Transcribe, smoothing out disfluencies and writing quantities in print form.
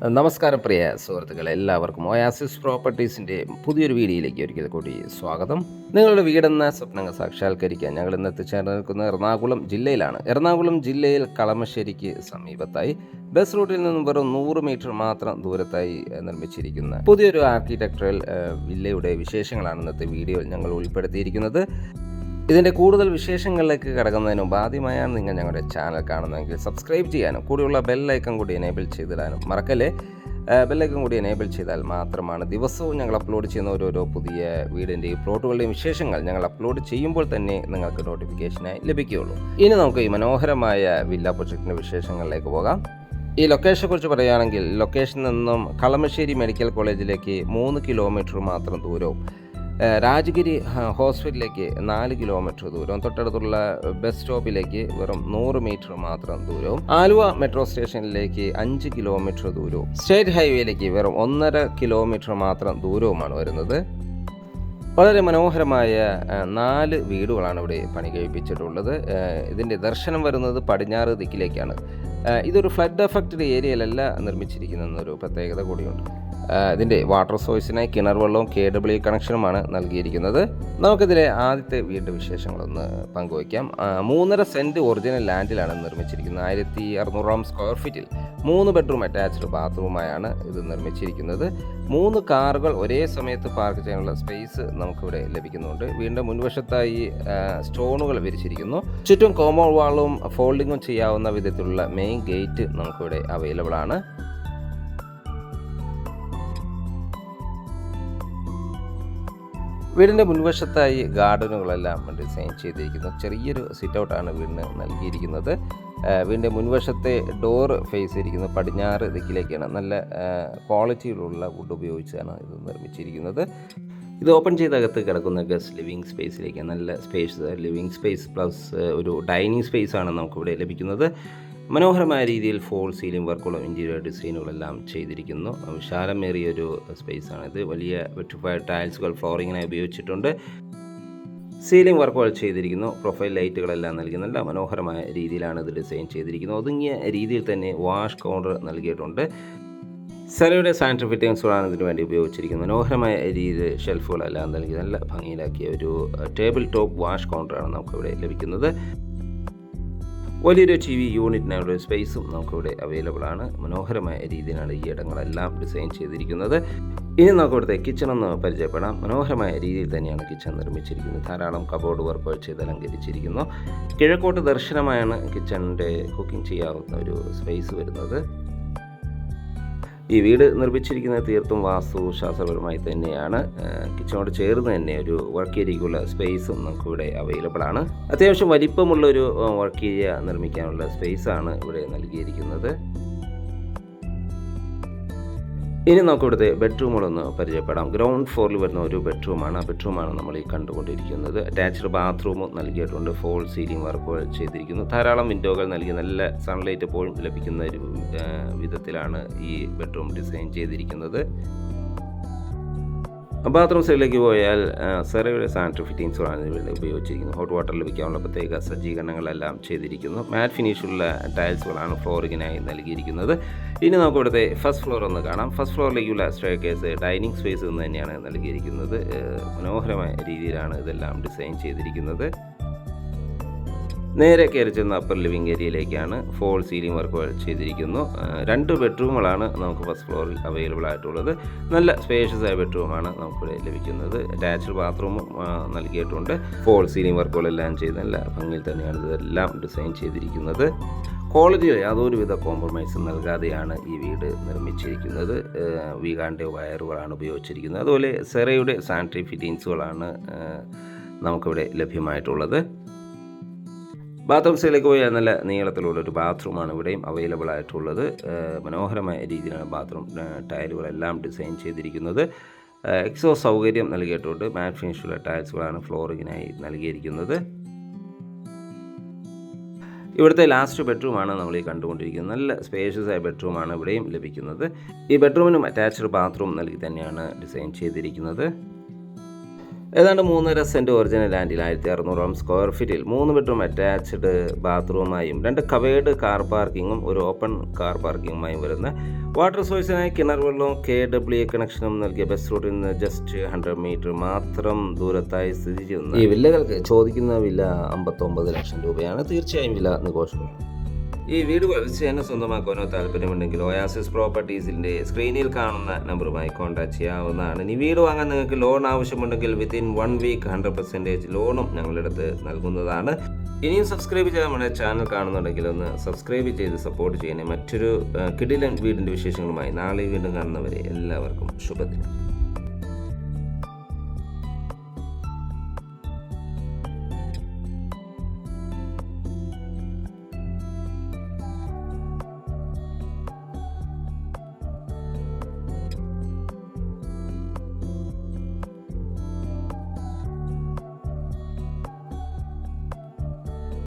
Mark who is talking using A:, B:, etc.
A: നമസ്കാരം പ്രിയ സുഹൃത്തുക്കളെ, എല്ലാവർക്കും ഒയാസിസ് പ്രോപ്പർട്ടീസിൻ്റെ പുതിയൊരു വീഡിയോയിലേക്ക് ഒരിക്കൽ കൂടി സ്വാഗതം. നിങ്ങളുടെ വീടെന്ന സ്വപ്നങ്ങൾ സാക്ഷാത്കരിക്കാൻ ഞങ്ങൾ ഇന്ന് എത്തിച്ചേർന്ന് നിൽക്കുന്ന എറണാകുളം ജില്ലയിലാണ്. എറണാകുളം ജില്ലയിൽ കളമശ്ശേരിക്ക് സമീപത്തായി ബസ് റൂട്ടിൽ നിന്നും വെറും 100 മീറ്റർ മാത്രം ദൂരത്തായി നിർമ്മിച്ചിരിക്കുന്ന പുതിയൊരു ആർക്കിടെക്ചറൽ വില്ലയുടെ വിശേഷങ്ങളാണ് ഇന്നത്തെ വീഡിയോയിൽ ഞങ്ങൾ ഉൾപ്പെടുത്തിയിരിക്കുന്നത്. ഇതിൻ്റെ കൂടുതൽ വിശേഷങ്ങളിലേക്ക് കടക്കുന്നതിന് മുമ്പ് ആദ്യമായാണ് നിങ്ങൾ ഞങ്ങളുടെ ചാനൽ കാണുന്നതെങ്കിൽ സബ്സ്ക്രൈബ് ചെയ്യാനും കൂടിയുള്ള ബെല്ലൈക്കൺ കൂടി എനേബിൾ ചെയ്തിടാനും മറക്കല്ലേ. ബെല്ലൈക്കൺ കൂടി എനേബിൾ ചെയ്താൽ മാത്രമാണ് ദിവസവും ഞങ്ങൾ അപ്ലോഡ് ചെയ്യുന്ന ഓരോരോ പുതിയ വീടിൻ്റെയും പ്ലോട്ടുകളുടെയും വിശേഷങ്ങൾ ഞങ്ങൾ അപ്ലോഡ് ചെയ്യുമ്പോൾ തന്നെ നിങ്ങൾക്ക് നോട്ടിഫിക്കേഷനായി ലഭിക്കുകയുള്ളൂ. ഇനി നമുക്ക് ഈ മനോഹരമായ വില്ല പ്രൊജക്റ്റിൻ്റെ വിശേഷങ്ങളിലേക്ക് പോകാം. ഈ ലൊക്കേഷനെക്കുറിച്ച് പറയുകയാണെങ്കിൽ ലൊക്കേഷനിൽ നിന്നും കളമശ്ശേരി മെഡിക്കൽ കോളേജിലേക്ക് 3 കിലോമീറ്റർ മാത്രം ദൂരവും, രാജഗിരി ഹോസ്പിറ്റലിലേക്ക് 4 കിലോമീറ്റർ ദൂരവും, തൊട്ടടുത്തുള്ള ബസ് സ്റ്റോപ്പിലേക്ക് വെറും 100 മീറ്റർ മാത്രം ദൂരവും, ആലുവ മെട്രോ സ്റ്റേഷനിലേക്ക് 5 കിലോമീറ്റർ ദൂരവും, സ്റ്റേറ്റ് ഹൈവേയിലേക്ക് വെറും 1.5 കിലോമീറ്റർ മാത്രം ദൂരവുമാണ് വരുന്നത്. വളരെ മനോഹരമായ 4 വീടുകളാണ് ഇവിടെ പണി കഴിപ്പിച്ചിട്ടുള്ളത്. ഇതിൻ്റെ ദർശനം വരുന്നത് പടിഞ്ഞാറ് ദിക്കിലേക്കാണ്. ഇതൊരു ഫ്ലഡ് അഫക്റ്റഡ് ഏരിയയിലല്ല നിർമ്മിച്ചിരിക്കുന്നതെന്നൊരു പ്രത്യേകത കൂടിയുണ്ട്. ഇതിൻ്റെ വാട്ടർ സോഴ്സിനായി കിണർ വെള്ളവും KW കണക്ഷനുമാണ് നൽകിയിരിക്കുന്നത്. നമുക്കിതിലെ ആദ്യത്തെ വീടിൻ്റെ വിശേഷങ്ങളൊന്ന് പങ്കുവയ്ക്കാം. 3.5 സെൻറ്റ് ഒറിജിനൽ ലാൻഡിലാണ് നിർമ്മിച്ചിരിക്കുന്നത്. 1600 സ്ക്വയർ ഫീറ്റിൽ 3 ബെഡ്റൂം അറ്റാച്ച്ഡ് ബാത്റൂമായാണ് ഇത് നിർമ്മിച്ചിരിക്കുന്നത്. 3 കാറുകൾ ഒരേ സമയത്ത് പാർക്ക് ചെയ്യാനുള്ള സ്പേസ് നമുക്കിവിടെ ലഭിക്കുന്നുണ്ട്. വീടിൻ്റെ മുൻവശത്തായി സ്റ്റോണുകൾ വിരിച്ചിരിക്കുന്നു. ചുറ്റും കോമ്പൗണ്ട് വാളും ഫോൾഡിങ്ങും ചെയ്യാവുന്ന വിധത്തിലുള്ള മെയിൻ ഗേറ്റ് നമുക്കിവിടെ അവൈലബിൾ ആണ്. വീടിൻ്റെ മുൻവശത്തായി ഗാർഡനുകളെല്ലാം ഡിസൈൻ ചെയ്തിരിക്കുന്നു. ചെറിയൊരു സിറ്റ് ഔട്ടാണ് വീടിന് നൽകിയിരിക്കുന്നത്. വീടിൻ്റെ മുൻവശത്തെ ഡോർ ഫേസ് ചെയ്തിരിക്കുന്നത് പടിഞ്ഞാറ് ദിക്കിലേക്കാണ്. നല്ല ക്വാളിറ്റിയിലുള്ള വുഡ് ഉപയോഗിച്ചാണ് ഇത് നിർമ്മിച്ചിരിക്കുന്നത്. ഇത് ഓപ്പൺ ചെയ്തകത്ത് കിടക്കുന്ന ഗസ്റ്റ് ലിവിങ് സ്പേസിലേക്ക് നല്ല സ്പേസ് ലിവിങ് സ്പേസ് പ്ലസ് ഒരു ഡൈനിങ് സ്പേസാണ് നമുക്കിവിടെ ലഭിക്കുന്നത്. മനോഹരമായ രീതിയിൽ ഫോൾ സീലിംഗ് വർക്കുകളും ഇൻറ്റീരിയർ ഡിസൈനുകളെല്ലാം ചെയ്തിരിക്കുന്നു. വിശാലമേറിയൊരു സ്പേസാണിത്. വലിയ വെട്രിഫൈഡ് ടൈൽസുകൾ ഫ്ലോറിങ്ങിനായി ഉപയോഗിച്ചിട്ടുണ്ട്. സീലിംഗ് വർക്കുകൾ ചെയ്തിരിക്കുന്നു. പ്രൊഫൈൽ ലൈറ്റുകളെല്ലാം നൽകി നല്ല മനോഹരമായ രീതിയിലാണ് ഇത് ഡിസൈൻ ചെയ്തിരിക്കുന്നത്. ഒതുങ്ങിയ രീതിയിൽ തന്നെ വാഷ് കൗണ്ടർ നൽകിയിട്ടുണ്ട്. സെറയുടെ സാനിറ്ററി ഫിറ്റിംഗ്സുകളാണ് ഇതിനു വേണ്ടി ഉപയോഗിച്ചിരിക്കുന്നത്. മനോഹരമായ രീതിയിൽ ഷെൽഫുകളെല്ലാം നൽകി നല്ല ഭംഗിയിലാക്കിയ ഒരു ടേബിൾ ടോപ്പ് വാഷ് കൗണ്ടറാണ് നമുക്കിവിടെ ലഭിക്കുന്നത്. വലിയൊരു TV യൂണിറ്റിനുള്ള സ്പേസും നമുക്കിവിടെ അവൈലബിൾ ആണ്. മനോഹരമായ രീതിയിലാണ് ഈ ഇടങ്ങളെല്ലാം ഡിസൈൻ ചെയ്തിരിക്കുന്നത്. ഇനി നമുക്കിവിടുത്തെ കിച്ചൺ ഒന്ന് പരിചയപ്പെടാം. മനോഹരമായ രീതിയിൽ തന്നെയാണ് കിച്ചൺ നിർമ്മിച്ചിരിക്കുന്നത്. ധാരാളം കബോർഡ് വർക്കുകൾ ചെയ്ത് അലങ്കരിച്ചിരിക്കുന്നു. കിഴക്കോട്ട് ദർശനമായാണ് കിച്ചണിൻ്റെ കുക്കിംഗ് ചെയ്യാവുന്ന ഒരു സ്പേസ് വരുന്നത്. ഈ വീട് നിർമ്മിച്ചിരിക്കുന്നത് തീർത്തും വാസ്തുശാസ്ത്രപരമായി തന്നെയാണ്. കിച്ചണോട് ചേർന്ന് തന്നെ ഒരു വർക്ക് ഏരിയയ്ക്കുള്ള സ്പേസും നമുക്കിവിടെ അവൈലബിൾ ആണ്. അത്യാവശ്യം വലിപ്പമുള്ളൊരു വർക്ക് ഏരിയ നിർമ്മിക്കാനുള്ള സ്പേസാണ് ഇവിടെ നൽകിയിരിക്കുന്നത്. ഇനി നമുക്കിവിടുത്തെ ബെഡ്റൂമുകളൊന്ന് പരിചയപ്പെടാം. ഗ്രൗണ്ട് ഫ്ലോറിൽ വരുന്ന ഒരു ബെഡ്റൂമാണ്. ആ ബെഡ്റൂമാണ് നമ്മൾ ഈ കണ്ടുകൊണ്ടിരിക്കുന്നത്. അറ്റാച്ച്ഡ് ബാത്റൂമും നൽകിയിട്ടുണ്ട്. ഫോൾ സീലിംഗ് വർക്കുകൾ ചെയ്തിരിക്കുന്നു. ധാരാളം വിൻഡോകൾ നൽകി നല്ല സൺലൈറ്റ് എപ്പോഴും ലഭിക്കുന്ന ഒരു വിധത്തിലാണ് ഈ ബെഡ്റൂം ഡിസൈൻ ചെയ്തിരിക്കുന്നത്. ബാത്റൂം സൈഡിലേക്ക് പോയാൽ സെറയുടെ സാനിറ്ററി ഫിറ്റിംഗ്സുകളാണ് ഇവിടെ ഉപയോഗിച്ചിരിക്കുന്നത്. ഹോട്ട് വാട്ടർ ലഭിക്കാനുള്ള പ്രത്യേക സജ്ജീകരണങ്ങളെല്ലാം ചെയ്തിരിക്കുന്നു. മാറ്റ് ഫിനിഷുള്ള ടൈൽസുകളാണ് ഫ്ലോറിങ്ങിനായി നൽകിയിരിക്കുന്നത്. ഇനി നമുക്ക് ഇവിടുത്തെ ഫസ്റ്റ് ഫ്ലോർ ഒന്ന് കാണാം. ഫസ്റ്റ് ഫ്ലോറിലേക്കുള്ള സ്റ്റെയർകേസ് ഡൈനിങ് സ്പേസ് എന്ന് തന്നെയാണ് നൽകിയിരിക്കുന്നത്. മനോഹരമായ രീതിയിലാണ് ഇതെല്ലാം ഡിസൈൻ ചെയ്തിരിക്കുന്നത്. നേരെ കയറി ചെന്ന അപ്പർ ലിവിങ് ഏരിയയിലേക്കാണ്. ഫോൾ സീലിംഗ് വർക്കുകൾ ചെയ്തിരിക്കുന്നു. 2 ബെഡ്റൂമുകളാണ് നമുക്ക് ഫസ്റ്റ് ഫ്ലോറിൽ അവൈലബിൾ ആയിട്ടുള്ളത്. നല്ല സ്പേഷ്യസ് ആയ ബെഡ്റൂമാണ് നമുക്കിവിടെ ലഭിക്കുന്നത്. അറ്റാച്ച്ഡ് ബാത്റൂമും നൽകിയിട്ടുണ്ട്. ഫോൾ സീലിംഗ് വർക്കുകളെല്ലാം ചെയ്ത് നല്ല ഭംഗിയിൽ തന്നെയാണ് ഇതെല്ലാം ഡിസൈൻ ചെയ്തിരിക്കുന്നത്. ക്വാളിറ്റിയിൽ യാതൊരുവിധ കോംപ്രമൈസും നൽകാതെയാണ് ഈ വീട് നിർമ്മിച്ചിരിക്കുന്നത്. വീഗാൻ്റെ വയറുകളാണ് ഉപയോഗിച്ചിരിക്കുന്നത്. അതുപോലെ സെറയുടെ സാനിറ്ററി ഫിറ്റിംഗ്സുകളാണ് നമുക്കിവിടെ ലഭ്യമായിട്ടുള്ളത്. ബാത്റൂം സൈഡിലേക്ക് പോയാൽ നല്ല നീളത്തിലുള്ളൊരു ബാത്റൂമാണ് ഇവിടെയും അവൈലബിൾ ആയിട്ടുള്ളത്. മനോഹരമായ രീതിയിലാണ് ബാത്റൂം ടൈലുകളെല്ലാം ഡിസൈൻ ചെയ്തിരിക്കുന്നത്. എക്സോ സൗകര്യം നൽകിയിട്ടുണ്ട്. മാറ്റ് ഫിനിഷുള്ള ടൈൽസുകളാണ് ഫ്ലോറിങ്ങിനായി നൽകിയിരിക്കുന്നത്. ഇവിടുത്തെ ലാസ്റ്റ് ബെഡ്റൂമാണ് നമ്മൾ ഈ കണ്ടുകൊണ്ടിരിക്കുന്നത്. നല്ല സ്പേഷ്യസ് ആയ ബെഡ്റൂമാണ് ഇവിടെയും ലഭിക്കുന്നത്. ഈ ബെഡ്റൂമിനും അറ്റാച്ച്ഡ് ബാത്റൂം നൽകി തന്നെയാണ് ഡിസൈൻ ചെയ്തിരിക്കുന്നത്. ഏതാണ്ട് 3.5 സെൻറ്റ് ഒറിജിനൽ ലാൻഡിൽ 1600 സ്ക്വയർ ഫീറ്റിൽ 3 ബെഡ്റൂം അറ്റാച്ച്ഡ് ബാത്റൂമായും 2 കവേർഡ് കാർ പാർക്കിങ്ങും ഒരു ഓപ്പൺ കാർ പാർക്കിങ്ങുമായും വരുന്ന വാട്ടർ സോഴ്സിനായി കിണർ വെള്ളവും KWA കണക്ഷനും നൽകിയ ബസ് റൂട്ടിൽ നിന്ന് ജസ്റ്റ് 100 മീറ്റർ മാത്രം ദൂരത്തായി സ്ഥിതി ചെയ്യുന്ന ഈ വില്ലകൾക്ക് ചോദിക്കുന്ന വില 59 ലക്ഷം രൂപയാണ്. തീർച്ചയായും വില നെഗോഷ്യബിൾ. ഈ വീട് വലിച്ച് തന്നെ സ്വന്തമാക്കാനോ താല്പര്യമുണ്ടെങ്കിൽ ഒയാസിസ് പ്രോപ്പർട്ടീസിൻ്റെ സ്ക്രീനിൽ കാണുന്ന നമ്പറുമായി കോൺടാക്ട് ചെയ്യാവുന്നതാണ്. ഈ വീട് വാങ്ങാൻ നിങ്ങൾക്ക് ലോൺ ആവശ്യമുണ്ടെങ്കിൽ വിത്തിൻ 1 വീക്ക് 100% ലോണും ഞങ്ങളുടെ അടുത്ത് നൽകുന്നതാണ്. ഇനിയും സബ്സ്ക്രൈബ് ചെയ്ത് നമ്മുടെ ചാനൽ കാണുന്നുണ്ടെങ്കിൽ ഒന്ന് സബ്സ്ക്രൈബ് ചെയ്ത് സപ്പോർട്ട് ചെയ്യണേ. മറ്റൊരു കിടിലൻ വീടിൻ്റെ വിശേഷങ്ങളുമായി നാളെ വീണ്ടും കാണുന്നവരെ എല്ലാവർക്കും ശുഭദിനം.